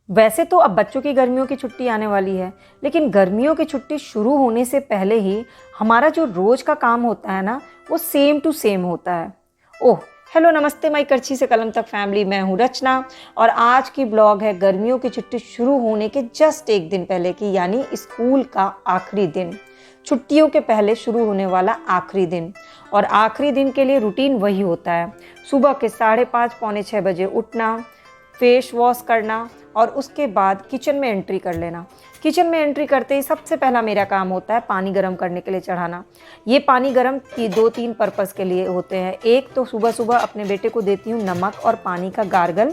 वैसे तो अब बच्चों की गर्मियों की छुट्टी आने वाली है, लेकिन गर्मियों की छुट्टी शुरू होने से पहले ही हमारा जो रोज का काम होता है ना, वो सेम टू सेम होता है। ओह, हेलो, नमस्ते माई करछी से कलम तक फैमिली, मैं हूँ रचना और आज की ब्लॉग है गर्मियों की छुट्टी शुरू होने के जस्ट एक दिन पहले की, यानी स्कूल का आखिरी दिन, छुट्टियों के पहले शुरू होने वाला आखिरी दिन। और आखिरी दिन के लिए रूटीन वही होता है, सुबह के 5:30 पौने 6 बजे उठना, फेस वॉश करना और उसके बाद किचन में एंट्री कर लेना। किचन में एंट्री करते ही सबसे पहला मेरा काम होता है पानी गर्म करने के लिए चढ़ाना। ये पानी गर्म की 2-3 पर्पज़ के लिए होते हैं। एक तो सुबह सुबह अपने बेटे को देती हूँ नमक और पानी का गार्गल।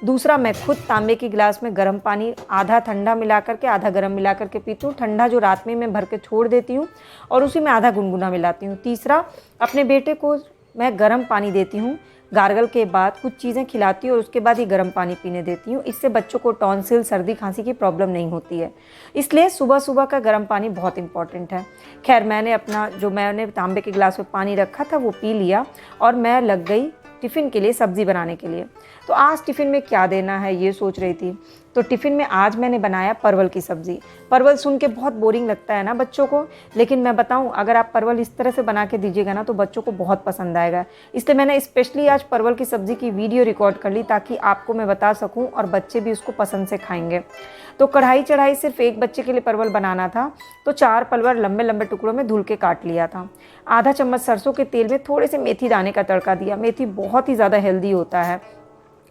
दूसरा, मैं खुद तांबे की गिलास में गर्म पानी आधा ठंडा मिला करके आधा गर्म मिला करके पीती हूँ। ठंडा जो रात में मैं भर के छोड़ देती हूँ और उसी में आधा गुनगुना मिलाती हूँ। तीसरा, अपने बेटे को मैं गर्म पानी देती हूँ, गार्गल के बाद कुछ चीज़ें खिलाती हूँ और उसके बाद ही गर्म पानी पीने देती हूँ। इससे बच्चों को टॉन्सिल, सर्दी खांसी की प्रॉब्लम नहीं होती है, इसलिए सुबह सुबह का गर्म पानी बहुत इंपॉर्टेंट है। खैर, मैंने तांबे के गिलास में पानी रखा था वो पी लिया और मैं लग गई टिफ़िन के लिए सब्ज़ी बनाने के लिए। तो आज टिफ़िन में क्या देना है ये सोच रही थी। तो टिफ़िन में आज मैंने बनाया परवल की सब्ज़ी। परवल सुन के बहुत बोरिंग लगता है ना बच्चों को, लेकिन मैं बताऊं, अगर आप परवल इस तरह से बना के दीजिएगा ना तो बच्चों को बहुत पसंद आएगा। इसलिए मैंने स्पेशली आज परवल की सब्ज़ी की वीडियो रिकॉर्ड कर ली ताकि आपको मैं बता सकूँ और बच्चे भी उसको पसंद से खाएँगे। तो कढ़ाई चढ़ाई, सिर्फ एक बच्चे के लिए परवल बनाना था तो 4 परवल लंबे लंबे टुकड़ों में धुल के काट लिया था। आधा चम्मच सरसों के तेल में थोड़े से मेथी दाने का तड़का दिया। मेथी बहुत ही ज़्यादा हेल्दी होता है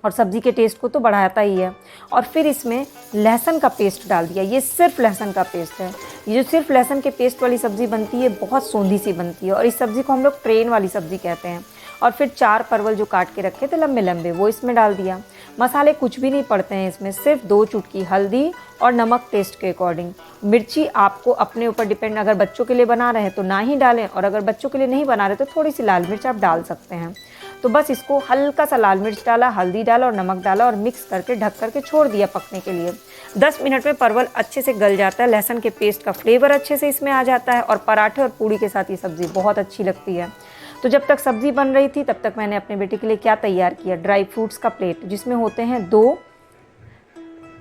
और सब्ज़ी के टेस्ट को तो बढ़ाता ही है। और फिर इसमें लहसुन का पेस्ट डाल दिया। ये सिर्फ लहसुन का पेस्ट है। ये जो सिर्फ लहसुन के पेस्ट वाली सब्ज़ी बनती है बहुत सोंधी सी बनती है और इस सब्ज़ी को हम लोग ट्रेन वाली सब्ज़ी कहते हैं। और फिर 4 परवल जो काट के रखे थे लंबे लंबे, वो इसमें डाल दिया। मसाले कुछ भी नहीं पड़ते हैं इसमें, सिर्फ 2 चुटकी हल्दी और नमक टेस्ट के अकॉर्डिंग। मिर्ची आपको अपने ऊपर डिपेंड, अगर बच्चों के लिए बना रहे हैं तो ना ही डालें और अगर बच्चों के लिए नहीं बना रहे तो थोड़ी सी लाल मिर्च आप डाल सकते हैं। तो बस इसको हल्का सा लाल मिर्च डाला, हल्दी डाला और नमक डाला और मिक्स करके ढक करके छोड़ दिया पकने के लिए। 10 मिनट में परवल अच्छे से गल जाता है, लहसुन के पेस्ट का फ्लेवर अच्छे से इसमें आ जाता है और पराठे और पूड़ी के साथ ये सब्ज़ी बहुत अच्छी लगती है। तो जब तक सब्ज़ी बन रही थी तब तक मैंने अपने बेटे के लिए क्या तैयार किया, ड्राई फ्रूट्स का प्लेट जिसमें होते हैं 2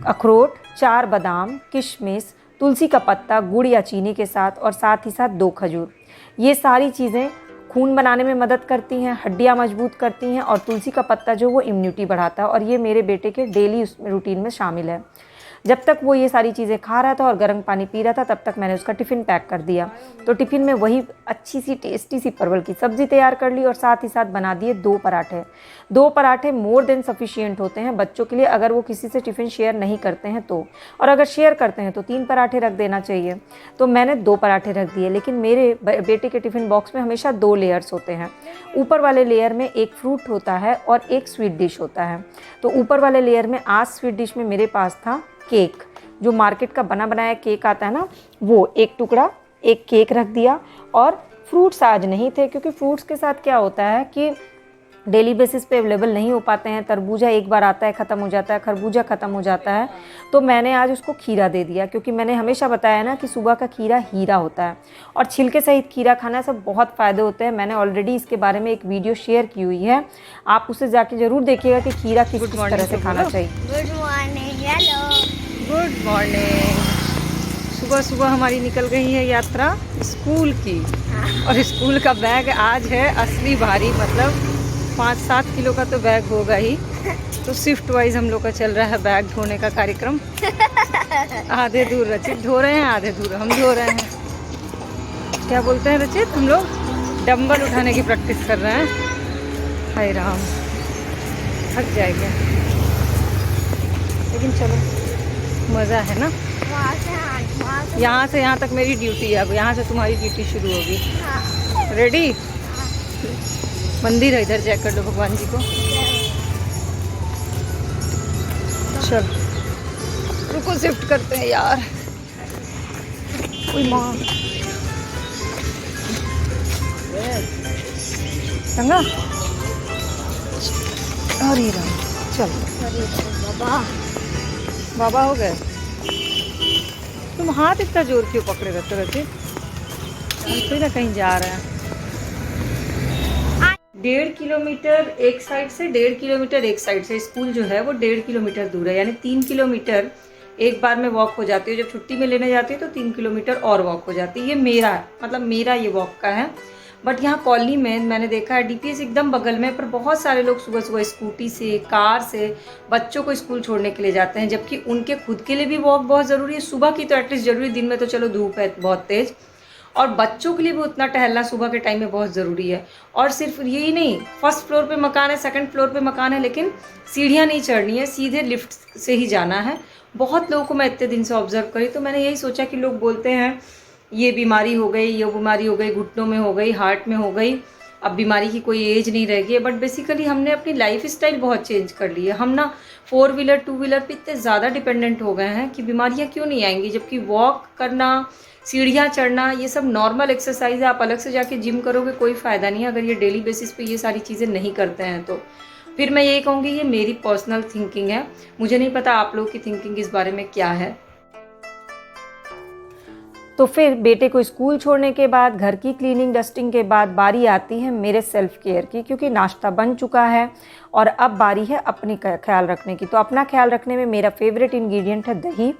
अखरोट, 4 बादाम, किशमिश, तुलसी का पत्ता गुड़ या चीनी के साथ और साथ ही साथ 2 खजूर। ये सारी चीज़ें खून बनाने में मदद करती हैं, हड्डियां मजबूत करती हैं और तुलसी का पत्ता जो वो इम्यूनिटी बढ़ाता है और ये मेरे बेटे के डेली रूटीन में शामिल है। जब तक वो ये सारी चीज़ें खा रहा था और गर्म पानी पी रहा था तब तक मैंने उसका टिफ़िन पैक कर दिया। तो टिफ़िन में वही अच्छी सी टेस्टी सी परवल की सब्ज़ी तैयार कर ली और साथ ही साथ बना दिए 2 पराठे। 2 पराठे मोर देन सफिशिएंट होते हैं बच्चों के लिए, अगर वो किसी से टिफ़िन शेयर नहीं करते हैं तो, और अगर शेयर करते हैं तो 3 पराठे रख देना चाहिए। तो मैंने 2 पराठे रख दिए, लेकिन मेरे बेटे के टिफ़िन बॉक्स में हमेशा 2 लेयर्स होते हैं। ऊपर वाले लेयर में एक फ्रूट होता है और एक स्वीट डिश होता है। तो ऊपर वाले लेयर में आज स्वीट डिश में मेरे पास था केक, जो मार्केट का बना बनाया केक आता है ना, वो एक टुकड़ा, एक केक रख दिया। और फ्रूट्स आज नहीं थे क्योंकि फ्रूट्स के साथ क्या होता है कि डेली बेसिस पे अवेलेबल नहीं हो पाते हैं। तरबूजा एक बार आता है ख़त्म हो जाता है, खरबूजा ख़त्म हो जाता है। तो मैंने आज उसको खीरा दे दिया क्योंकि मैंने हमेशा बताया ना कि सुबह का खीरा हीरा होता है और छिलके सहित खीरा खाना से बहुत फ़ायदे होते हैं। मैंने ऑलरेडी इसके बारे में एक वीडियो शेयर की हुई है, आप उसे जाके ज़रूर देखिएगा कि खीरा किस तरह से खाना चाहिए। Good morning. Hello, good morning. सुबह सुबह हमारी निकल गई है यात्रा स्कूल की और स्कूल का बैग आज है असली भारी, मतलब 5-7 किलो का तो बैग होगा ही। तो शिफ्ट वाइज हम लोग का चल रहा है बैग ढोने का कार्यक्रम। आधे दूर रचित धो रहे हैं, आधे दूर हम धो रहे हैं। क्या बोलते हैं रचित, हम लोग डंबल उठाने की प्रैक्टिस कर रहे हैं। हाय राम, थक जाएंगे लेकिन चलो मज़ा है ना। यहाँ से यहाँ तक मेरी ड्यूटी है, अब यहाँ से तुम्हारी ड्यूटी शुरू होगी। रेडी? मंदिर है इधर, चेक कर लो भगवान जी को। चल रुको, शिफ्ट करते हैं यार। कोई माँ संगा, हरी राम, चल बाबा। बाबा हो गए। तुम हाथ इतना जोर क्यों पकड़े रहते? हम तो ना कहीं जा रहे हैं। 1.5 किलोमीटर एक साइड से, 1.5 किलोमीटर एक साइड से। स्कूल जो है वो 1.5 किलोमीटर दूर है, यानी 3 किलोमीटर एक बार में वॉक हो जाती है। जब छुट्टी में लेने जाती है तो 3 किलोमीटर और वॉक हो जाती है। ये मेरा है, मतलब मेरा ये वॉक का है। बट यहाँ कॉलोनी में मैंने देखा है डीपीएस एकदम बगल में, पर बहुत सारे लोग सुबह सुबह स्कूटी से, कार से बच्चों को स्कूल छोड़ने के लिए जाते हैं, जबकि उनके खुद के लिए भी वॉक बहुत ज़रूरी है। सुबह की तो एटलीस्ट ज़रूरी, दिन में तो चलो धूप है बहुत तेज़, और बच्चों के लिए भी उतना टहलना सुबह के टाइम में बहुत ज़रूरी है। और सिर्फ यही नहीं, फर्स्ट फ्लोर पे मकान है, सेकंड फ्लोर पे मकान है, लेकिन सीढ़ियाँ नहीं चढ़नी है, सीधे लिफ्ट से ही जाना है। बहुत लोगों को मैं इतने दिन से ऑब्जर्व करी, तो मैंने यही सोचा कि लोग बोलते हैं ये बीमारी हो गई, ये बीमारी हो गई, घुटनों में हो गई, हार्ट में हो गई, अब बीमारी की कोई एज नहीं रह गई है। बट बेसिकली हमने अपनी लाइफ स्टाइल बहुत चेंज कर ली है। हम ना 4 व्हीलर 2 व्हीलर पे इतने ज़्यादा डिपेंडेंट हो गए हैं कि बीमारियाँ क्यों नहीं आएंगी, जबकि वॉक करना, सीढ़ियाँ चढ़ना, ये सब नॉर्मल एक्सरसाइज है। आप अलग से जाके जिम करोगे कोई फ़ायदा नहीं है अगर ये डेली बेसिस पे ये सारी चीज़ें नहीं करते हैं तो। फिर मैं यही कहूँगी ये मेरी पर्सनल थिंकिंग है, मुझे नहीं पता आप लोग की थिंकिंग इस बारे में क्या है। तो फिर बेटे को स्कूल छोड़ने के बाद, घर की क्लीनिंग डस्टिंग के बाद बारी आती है मेरे सेल्फ केयर की, क्योंकि नाश्ता बन चुका है और अब बारी है अपनी ख्याल रखने की। तो अपना ख्याल रखने में मेरा फेवरेट इंग्रेडिएंट है दही।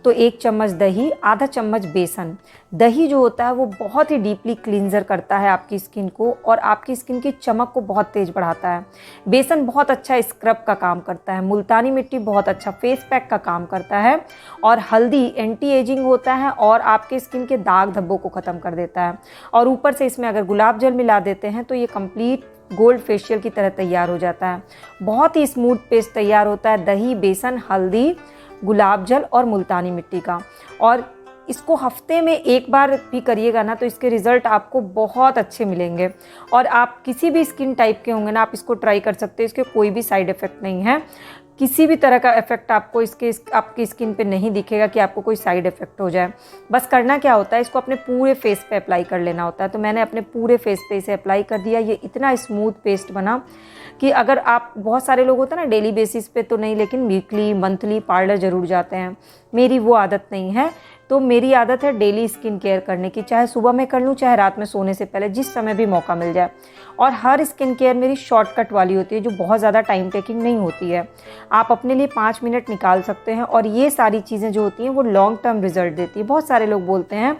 तो 1 चम्मच दही, आधा चम्मच बेसन। दही जो होता है वो बहुत ही डीपली क्लींजर करता है आपकी स्किन को और आपकी स्किन की चमक को बहुत तेज़ बढ़ाता है। बेसन बहुत अच्छा स्क्रब का काम करता है। मुल्तानी मिट्टी बहुत अच्छा फेस पैक का काम करता है। और हल्दी एंटी एजिंग होता है और आपके स्किन के दाग धब्बों को ख़त्म कर देता है। और ऊपर से इसमें अगर गुलाब जल मिला देते हैं तो ये कंप्लीट गोल्ड फेशियल की तरह तैयार हो जाता है। बहुत ही स्मूथ पेस्ट तैयार होता है दही, बेसन, हल्दी, गुलाब जल और मुल्तानी मिट्टी का। और इसको हफ्ते में एक बार भी करिएगा ना तो इसके रिज़ल्ट आपको बहुत अच्छे मिलेंगे। और आप किसी भी स्किन टाइप के होंगे ना, आप इसको ट्राई कर सकते हैं। इसके कोई भी साइड इफ़ेक्ट नहीं है, किसी भी तरह का इफेक्ट आपको आपकी स्किन पे नहीं दिखेगा कि आपको कोई साइड इफ़ेक्ट हो जाए। बस करना क्या होता है, इसको अपने पूरे फेस पे अप्लाई कर लेना होता है। तो मैंने अपने पूरे फेस पे इसे अप्लाई कर दिया। ये इतना स्मूथ पेस्ट बना कि अगर आप, बहुत सारे लोग होते हैं ना डेली बेसिस पे तो नहीं, लेकिन वीकली मंथली पार्लर ज़रूर जाते हैं। मेरी वो आदत नहीं है। तो मेरी आदत है डेली स्किन केयर करने की, चाहे सुबह में कर लूँ चाहे रात में सोने से पहले, जिस समय भी मौका मिल जाए। और हर स्किन केयर मेरी शॉर्टकट वाली होती है, जो बहुत ज़्यादा टाइम टेकिंग नहीं होती है। आप अपने लिए 5 मिनट निकाल सकते हैं और ये सारी चीज़ें जो होती हैं वो लॉन्ग टर्म रिजल्ट देती है। बहुत सारे लोग बोलते हैं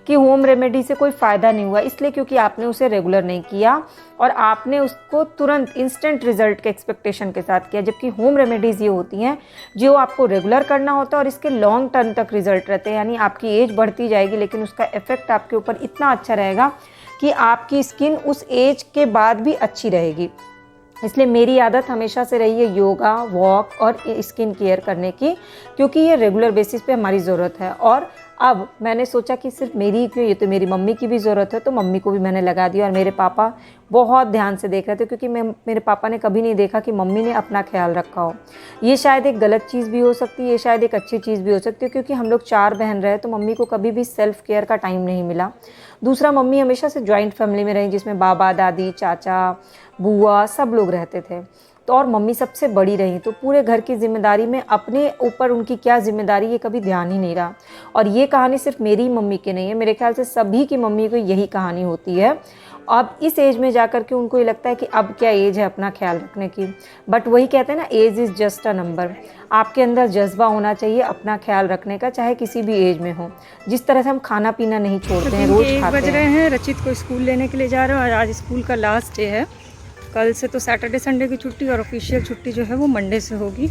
कि होम रेमेडी से कोई फ़ायदा नहीं हुआ, इसलिए क्योंकि आपने उसे रेगुलर नहीं किया और आपने उसको तुरंत इंस्टेंट रिजल्ट के एक्सपेक्टेशन के साथ किया। जबकि होम रेमेडीज़ ये होती हैं जो आपको रेगुलर करना होता है और इसके लॉन्ग टर्म तक रिजल्ट रहते हैं। यानी आपकी एज बढ़ती जाएगी लेकिन उसका इफ़ेक्ट आपके ऊपर इतना अच्छा रहेगा कि आपकी स्किन उस एज के बाद भी अच्छी रहेगी। इसलिए मेरी आदत हमेशा से रही है योगा, वॉक और स्किन केयर करने की, क्योंकि ये रेगुलर बेसिस पे हमारी ज़रूरत है। और अब मैंने सोचा कि सिर्फ मेरी क्यों, ये तो मेरी मम्मी की भी ज़रूरत है, तो मम्मी को भी मैंने लगा दिया। और मेरे पापा बहुत ध्यान से देख रहे थे, क्योंकि मेरे पापा ने कभी नहीं देखा कि मम्मी ने अपना ख्याल रखा हो। ये शायद एक गलत चीज़ भी हो सकती है, ये शायद एक अच्छी चीज़ भी हो सकती है, क्योंकि हम लोग 4 बहन रहे तो मम्मी को कभी भी सेल्फ केयर का टाइम नहीं मिला। दूसरा, मम्मी हमेशा से जॉइंट फैमिली में रही, जिसमें बाबा, दादी, चाचा, बुआ सब लोग रहते थे। तो और मम्मी सबसे बड़ी रही, तो पूरे घर की जिम्मेदारी में अपने ऊपर उनकी क्या जिम्मेदारी ये कभी ध्यान ही नहीं रहा। और ये कहानी सिर्फ मेरी मम्मी की नहीं है, मेरे ख्याल से सभी की मम्मी को यही कहानी होती है। अब इस एज में जाकर के उनको ये लगता है कि अब क्या एज है अपना ख्याल रखने की। बट वही कहते हैं ना, age is just a number. आपके अंदर जज्बा होना चाहिए अपना ख्याल रखने का, चाहे किसी भी एज में हो। जिस तरह से हम खाना पीना नहीं छोड़ते हैं, रोज़ खाते हैं। 1 बज रहे हैं, रचित को स्कूल लेने के लिए जा रहे हैं। आज स्कूल का लास्ट डे है। कल से तो सैटरडे संडे की छुट्टी और ऑफिशियल छुट्टी जो है वो मंडे से होगी।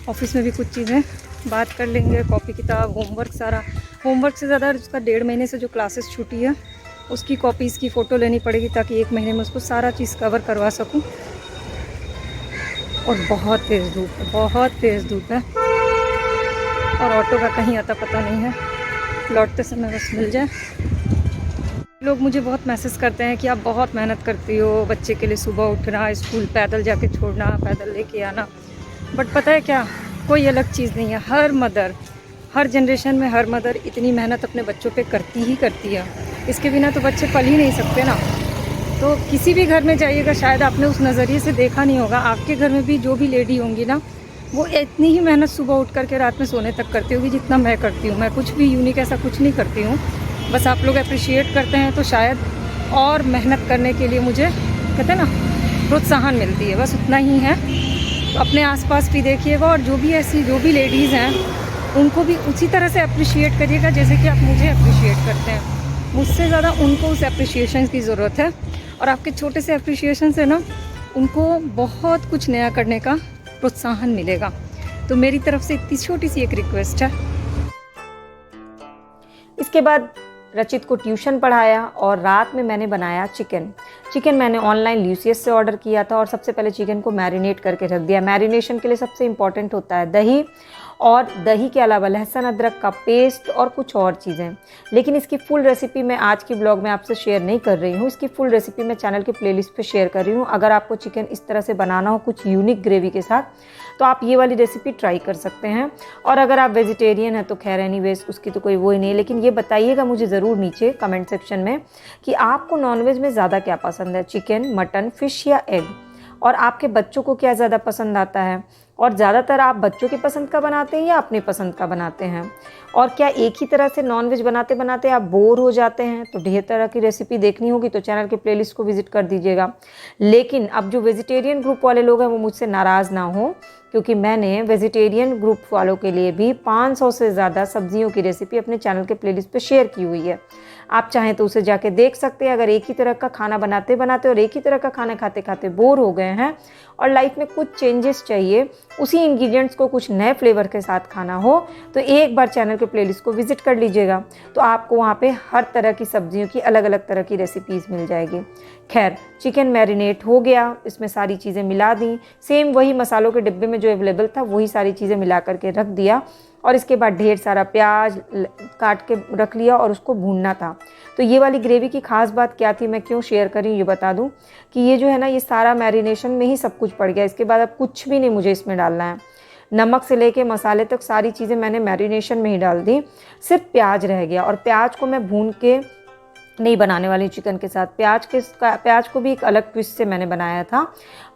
ऑफिस में भी कुछ चीज़ें बात कर लेंगे, कॉपी किताब, होमवर्क, सारा होमवर्क से ज़्यादा उसका 1.5 महीने से जो क्लासेस छुट्टी है उसकी कॉपीज़ की फ़ोटो लेनी पड़ेगी, ताकि 1 महीने में उसको सारा चीज़ कवर करवा सकूं। और बहुत तेज़ धूप है, बहुत तेज़ धूप है, और ऑटो का कहीं आता पता नहीं है। लौटते समय बस मिल जाए। लोग मुझे बहुत मैसेज करते हैं कि आप बहुत मेहनत करती हो बच्चे के लिए, सुबह उठना, स्कूल पैदल जाके छोड़ना, पैदल लेके आना। बट पता है क्या, कोई अलग चीज़ नहीं है। हर मदर, हर जनरेशन में हर मदर इतनी मेहनत अपने बच्चों पे करती ही करती है। इसके बिना तो बच्चे पल ही नहीं सकते ना। तो किसी भी घर में जाइएगा, शायद आपने उस नज़रिए से देखा नहीं होगा, आपके घर में भी जो भी लेडी होंगी ना, वो इतनी ही मेहनत सुबह उठ करके रात में सोने तक करती होगी जितना मैं करती हूँ। मैं कुछ भी यूनिक ऐसा कुछ नहीं करती हूँ, बस आप लोग अप्रिशिएट करते हैं तो शायद और मेहनत करने के लिए मुझे, कहते हैं ना, प्रोत्साहन मिलती है, बस उतना ही है। तो अपने आसपास भी देखिएगा और जो भी लेडीज़ हैं उनको भी उसी तरह से अप्रिशिएट करिएगा जैसे कि आप मुझे अप्रिशिएट करते हैं। मुझसे ज़्यादा उनको उस अप्रिशिएशन की ज़रूरत है, और आपके छोटे से अप्रिशिएशन से ना उनको बहुत कुछ नया करने का प्रोत्साहन मिलेगा। तो मेरी तरफ से इतनी छोटी सी एक रिक्वेस्ट है। इसके बाद रचित को ट्यूशन पढ़ाया और रात में मैंने बनाया चिकन मैंने ऑनलाइन ल्यूसियस से ऑर्डर किया था। और सबसे पहले चिकन को मैरिनेट करके रख दिया। मैरिनेशन के लिए सबसे इम्पॉर्टेंट होता है दही, और दही के अलावा लहसुन अदरक का पेस्ट और कुछ और चीज़ें। लेकिन इसकी फुल रेसिपी मैं आज की ब्लॉग में आपसे शेयर नहीं कर रही हूँ। इसकी फुल रेसिपी मैं चैनल के प्लेलिस्ट पे शेयर कर रही हूँ। अगर आपको चिकन इस तरह से बनाना हो कुछ यूनिक ग्रेवी के साथ, तो आप ये वाली रेसिपी ट्राई कर सकते हैं। और अगर आप वेजिटेरियन हैं तो खैर एनीवेज उसकी तो कोई वो ही नहीं। लेकिन ये बताइएगा मुझे ज़रूर नीचे कमेंट सेक्शन में कि आपको नॉनवेज में ज़्यादा क्या पसंद है, चिकन, मटन, फिश या एग, और आपके बच्चों को क्या ज़्यादा पसंद आता है। और ज़्यादातर आप बच्चों की पसंद का बनाते हैं या अपनी पसंद का बनाते हैं, और क्या एक ही तरह से नॉनवेज बनाते बनाते आप बोर हो जाते हैं। तो ढेर तरह की रेसिपी देखनी होगी तो चैनल के प्लेलिस्ट को विजिट कर दीजिएगा। लेकिन अब जो वेजिटेरियन ग्रुप वाले लोग हैं वो मुझसे नाराज़ ना हो, क्योंकि मैंने वेजिटेरियन ग्रुप वालों के लिए भी 500 से ज़्यादा सब्जियों की रेसिपी अपने चैनल के प्लेलिस्ट पे शेयर की हुई है। आप चाहें तो उसे जाके देख सकते हैं। अगर एक ही तरह का खाना बनाते बनाते और एक ही तरह का खाना खाते खाते बोर हो गए हैं और लाइफ में कुछ चेंजेस चाहिए, उसी इंग्रेडिएंट्स को कुछ नए फ्लेवर के साथ खाना हो, तो एक बार चैनल के प्लेलिस्ट को विजिट कर लीजिएगा। तो आपको वहाँ पे हर तरह की सब्जियों की अलग अलग तरह की रेसिपीज़ मिल जाएगी। खैर, चिकन मैरिनेट हो गया, इसमें सारी चीज़ें मिला दी, सेम वही मसालों के डिब्बे में जो अवेलेबल था वही सारी चीज़ें मिला करके रख दिया। और इसके बाद ढेर सारा प्याज काट के रख लिया और उसको भूनना था। तो ये वाली ग्रेवी की खास बात क्या थी, मैं क्यों शेयर करी ये बता दूं कि ये जो है ना, ये सारा मैरिनेशन में ही सब कुछ पड़ गया। इसके बाद अब कुछ भी नहीं मुझे इसमें डालना है। नमक से लेके मसाले तक सारी चीज़ें मैंने मैरिनेशन में ही डाल दी। सिर्फ प्याज रह गया, और प्याज को मैं भून के नहीं बनाने वाली चिकन के साथ। प्याज को भी एक अलग ट्विस्ट से मैंने बनाया था,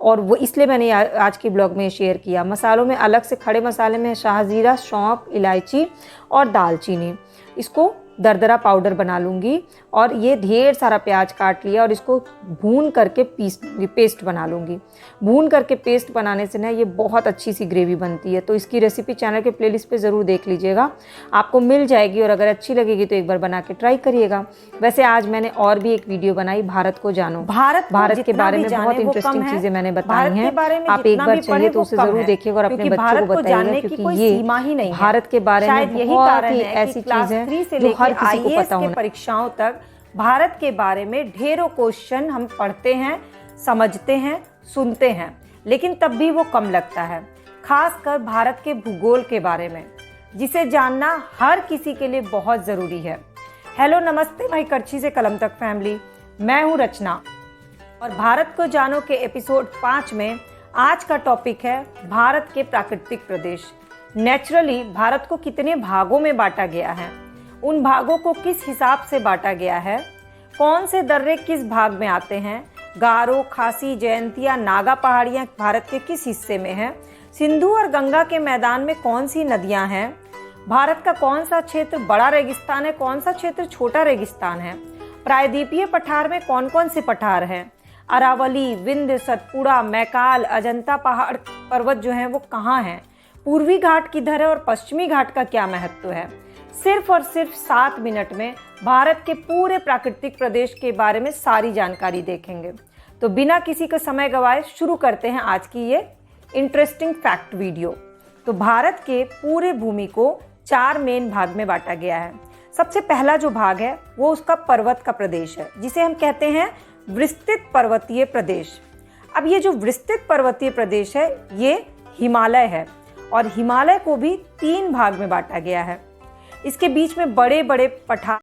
और वो इसलिए मैंने आज की ब्लॉग में शेयर किया। मसालों में अलग से खड़े मसाले में शाहजीरा, सौंफ, इलायची और दालचीनी, इसको दरदरा पाउडर बना लूँगी। और ये ढेर सारा प्याज काट लिया और इसको भून करके पेस्ट बना लूँगी। भून करके पेस्ट बनाने से ना ये बहुत अच्छी सी ग्रेवी बनती है। तो इसकी रेसिपी चैनल के प्लेलिस्ट पे ज़रूर देख लीजिएगा, आपको मिल जाएगी। और अगर अच्छी लगेगी तो एक बार बना के ट्राई करिएगा। वैसे आज मैंने और भी एक वीडियो बनाई, भारत को जानो। भारत के बारे में बहुत इंटरेस्टिंग चीज़ें मैंने बताई हैं। आप एक बार चाहिए तो उसे ज़रूर देखिएगा और अपने बच्चों को बताइएगा, क्योंकि ये भारत के बारे में बहुत ही ऐसी चीज़ है जो हर किसी को पता होना। परीक्षाओं तक भारत के बारे में ढेरों क्वेश्चन हम पढ़ते हैं, समझते हैं, सुनते हैं, लेकिन तब भी वो कम लगता है। खासकर भारत के भूगोल के बारे में, जिसे जानना हर किसी के लिए बहुत ज़रूरी है। हेलो नमस्ते भाई करछी से कलम तक फैमिली, मैं हूँ रचना, और भारत को जानो के एपिसोड 5 में आज का टॉपिक है भारत के प्राकृतिक प्रदेश। नेचुरली भारत को कितने भागों में बांटा गया है, उन भागों को किस हिसाब से बांटा गया है, कौन से दर्रे किस भाग में आते हैं, गारो, खासी, जयंतिया, नागा पहाड़ियाँ भारत के किस हिस्से में हैं, सिंधु और गंगा के मैदान में कौन सी नदियाँ हैं, भारत का कौन सा क्षेत्र बड़ा रेगिस्तान है, कौन सा क्षेत्र छोटा रेगिस्तान है, प्रायद्वीपीय पठार में कौन कौन से पठार हैं, अरावली, विंध्य, सतपुड़ा, मैकाल, अजंता पहाड़ पर्वत जो हैं वो कहाँ हैं, पूर्वी घाट किधर है और पश्चिमी घाट का क्या महत्व है। सिर्फ और सिर्फ 7 मिनट में भारत के पूरे प्राकृतिक प्रदेश के बारे में सारी जानकारी देखेंगे। तो बिना किसी का समय गवाए शुरू करते हैं आज की ये इंटरेस्टिंग फैक्ट वीडियो। तो भारत के पूरे भूमि को 4 मेन भाग में बांटा गया है। सबसे पहला जो भाग है वो उसका पर्वत का प्रदेश है, जिसे हम कहते हैं विस्तृत पर्वतीय प्रदेश। अब ये जो विस्तृत पर्वतीय प्रदेश है ये हिमालय है, और हिमालय को भी 3 भाग में बांटा गया है। इसके बीच में बड़े बड़े पठार